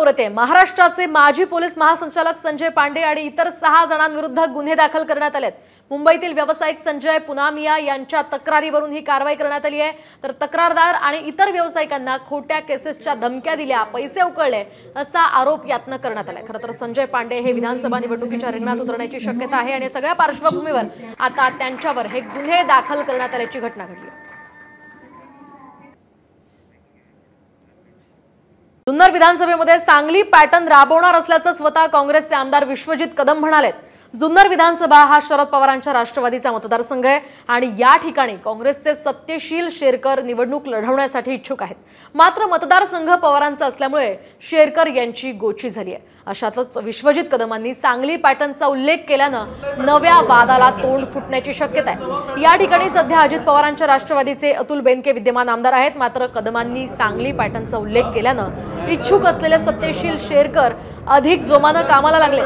समोर येते। महाराष्ट्राचे माजी पोलीस महासंचालक संजय पांडे आणि इतर 6 जणांविरुद्ध गुन्हे दाखल करण्यात आलेत। मुंबईतील व्यावसायिक संजय पुनामिया यांच्या तक्रारीवरून ही कारवाई करण्यात आली आहे। तर तक्रारदार आणि इतर व्यावसायिकांना खोट्या केसेसच्या धमक्या दिल्या, पैसे उकळले असा आरोप यातनं करण्यात आलाय। खरं तर संजय पांडे हे विधानसभा निवडणुकीच्या रिंगणात उतरण्याची शक्यता आहे आणि सगळ्या पार्श्वभूमीवर आता त्यांच्यावर हे गुन्हे दाखल करण्यात आल्याची घटना घडली। जुन्नर विधानसभेमध्ये सांगली पॅटर्न राबवणार असल्याचं स्वतः काँग्रेसचे आमदार विश्वजित कदम म्हणालेत। जुन्नर विधानसभा हा शरद पवारांच्या राष्ट्रवादीचा मतदारसंघ आहे आणि या ठिकाणी काँग्रेसचे सत्यशील शेरकर निवडणूक लढवण्यासाठी इच्छुक आहेत। मात्र मतदारसंघ पवारांचा असल्यामुळे शेरकर यांची गोची झाली आहे। अशातच विश्वजित कदमांनी सांगली पॅटर्नचा उल्लेख केल्यानं नव्या वादाला तोंड फुटण्याची शक्यता आहे। या ठिकाणी सध्या अजित पवारांच्या राष्ट्रवादीचे अतुल बेनके विद्यमान आमदार आहेत। मात्र कदमांनी सांगली पॅटर्नचा उल्लेख केल्यानं इच्छुक असलेले सत्यशील शेरकर अधिक जोमानं कामाला लागले।